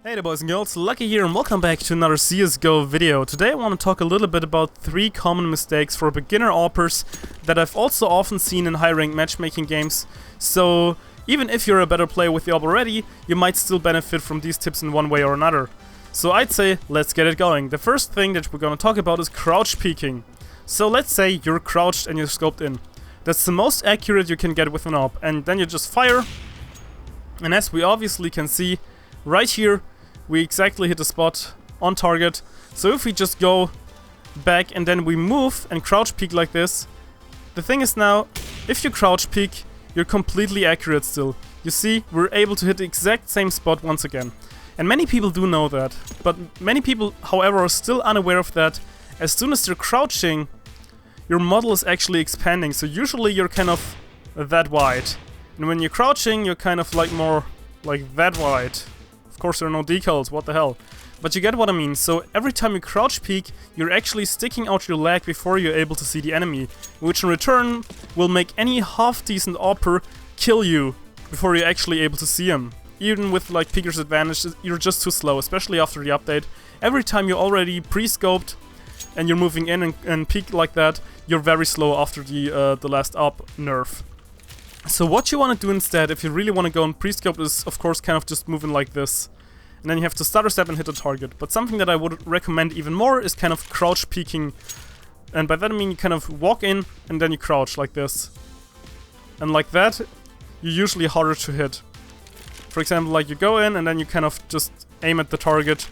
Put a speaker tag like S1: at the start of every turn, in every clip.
S1: Hey there boys and girls, Lucky here and welcome back to another CSGO video. Today I want to talk a little bit about 3 common mistakes for beginner AWPers that I've also often seen in high-ranked matchmaking games. So even if you're a better player with the AWP already, you might still benefit from these tips in one way or another. So I'd say, let's get it going. The first thing that we're gonna talk about is crouch peeking. So let's say you're crouched and you're scoped in. That's the most accurate you can get with an AWP, and then you just fire. And as we obviously can see, right here, we exactly hit the spot on target. So if we just go back and then we move and crouch peek like this, the thing is now, if you crouch peek, you're completely accurate still. You see, we're able to hit the exact same spot once again. And many people do know that, but many people, however, are still unaware of that. As soon as you're crouching, your model is actually expanding, so usually you're kind of that wide. And when you're crouching, you're kind of like more like that wide. Of course there are no decals, what the hell. But you get what I mean. So every time you crouch peek, you're actually sticking out your leg before you're able to see the enemy, which in return will make any half-decent AWPer kill you before you're actually able to see him. Even with like peeker's advantage, you're just too slow, especially after the update. Every time you're already pre-scoped and you're moving in and peek like that, you're very slow after the last up nerf. So what you want to do instead, if you really want to go and pre-scope, is of course kind of just moving like this. And then you have to stutter step and hit the target. But something that I would recommend even more is kind of crouch peeking. And by that I mean you kind of walk in and then you crouch like this. And like that, you're usually harder to hit. For example, like you go in and then you kind of just aim at the target.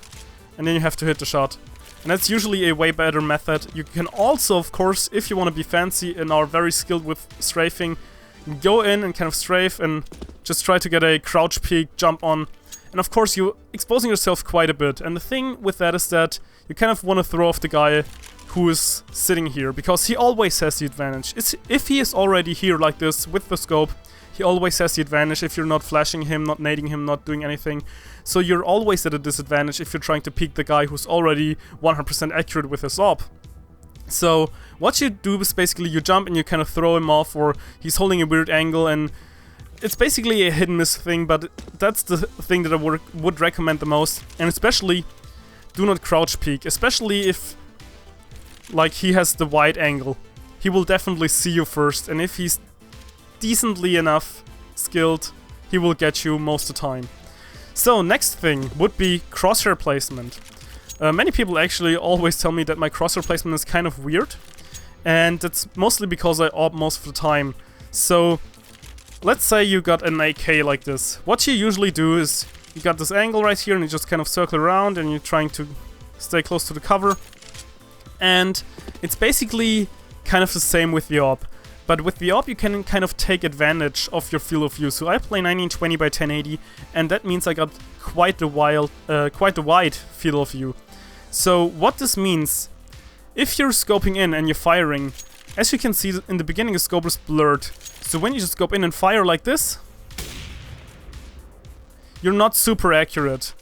S1: And then you have to hit the shot. And that's usually a way better method. You can also, of course, if you want to be fancy and are very skilled with strafing, go in and kind of strafe and just try to get a crouch peek, jump on. And of course you're exposing yourself quite a bit. And the thing with that is that you kind of want to throw off the guy who is sitting here, because he always has the advantage. If he is already here like this with the scope, he always has the advantage if you're not flashing him, not nading him, not doing anything. So you're always at a disadvantage if you're trying to peek the guy who's already 100% accurate with his AWP. So what you do is basically you jump and you kind of throw him off, or he's holding a weird angle, and it's basically a hit and miss thing, but that's the thing that I would recommend the most. And especially, do not crouch peek, especially if like he has the wide angle. He will definitely see you first, and if he's decently enough skilled, he will get you most of the time. So next thing would be crosshair placement. Many people actually always tell me that my crosshair placement is kind of weird, and that's mostly because I AWP most of the time. So let's say you got an AK like this. What you usually do is you got this angle right here and you just kind of circle around and you're trying to stay close to the cover. And it's basically kind of the same with the AWP. But with the AWP you can kind of take advantage of your field of view. So I play 1920 by 1080, and that means I got quite a wide field of view. So what this means, if you're scoping in and you're firing, as you can see in the beginning the scope is blurred. So when you just scope in and fire like this, you're not super accurate.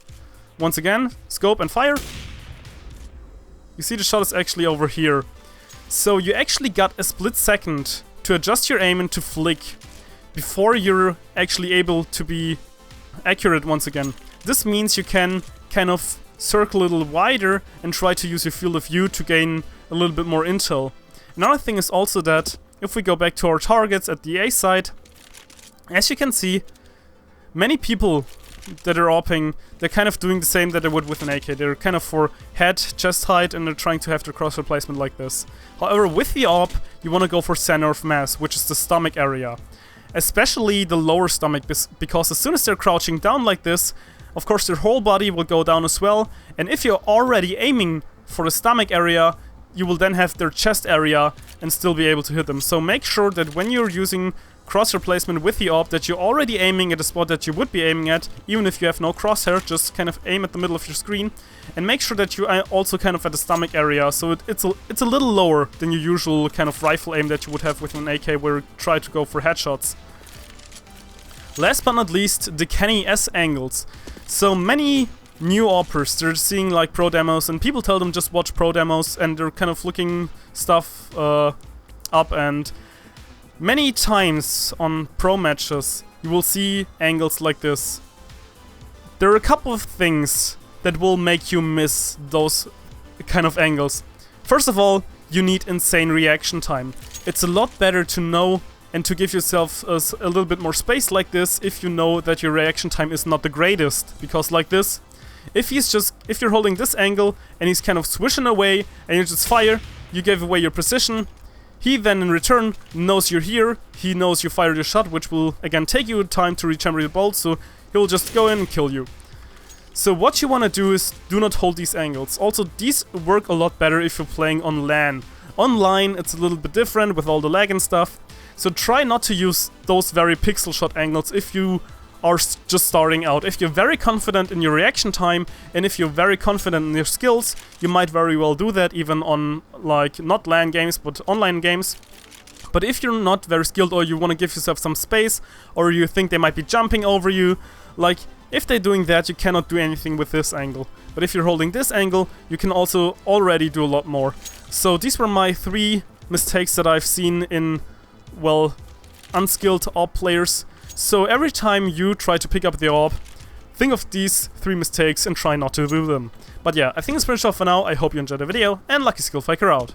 S1: Once again, scope and fire. You see the shot is actually over here. So you actually got a split second to adjust your aim and to flick before you're actually able to be accurate once again. This means you can kind of circle a little wider and try to use your field of view to gain a little bit more intel. Another thing is also that if we go back to our targets at the A side, as you can see, many people that are AWPing, they're kind of doing the same that they would with an AK. They're kind of for head, chest height, and they're trying to have their crosshair placement like this. However, with the AWP, you want to go for center of mass, which is the stomach area. Especially the lower stomach, because as soon as they're crouching down like this, of course their whole body will go down as well. And if you're already aiming for the stomach area, you will then have their chest area and still be able to hit them. So make sure that when you're using crosshair placement with the AWP that you're already aiming at the spot that you would be aiming at, even if you have no crosshair, just kind of aim at the middle of your screen. And make sure that you are also kind of at the stomach area, so it's a little lower than your usual kind of rifle aim that you would have with an AK where you try to go for headshots. Last but not least, the Kenny S angles. So many new AWPers, they're seeing like pro demos, and people tell them just watch pro demos, and they're kind of looking stuff up, and many times on pro matches you will see angles like this. there are a couple of things that will make you miss those kind of angles. First of all, you need insane reaction time. It's a lot better to know and to give yourself a little bit more space like this if you know that your reaction time is not the greatest. Because like this, if you're holding this angle and he's kind of swishing away and you just fire, you gave away your position. He then in return knows you're here, he knows you fired your shot, which will again take you time to rechamber your bolt, so he'll just go in and kill you. So what you want to do is do not hold these angles. Also, these work a lot better if you're playing on LAN. Online it's a little bit different with all the lag and stuff. So try not to use those very pixel shot angles if you are just starting out. If you're very confident in your reaction time and if you're very confident in your skills, you might very well do that even on like not LAN games but online games. But if you're not very skilled or you want to give yourself some space or you think they might be jumping over you, like if they're doing that, you cannot do anything with this angle. But if you're holding this angle, you can also already do a lot more. So these were my 3 mistakes that I've seen in, well, unskilled AWP players. So every time you try to pick up the AWP, think of these 3 mistakes and try not to do them. But yeah, I think it's pretty much all for now. I hope you enjoyed the video, and luckySkillFaker out.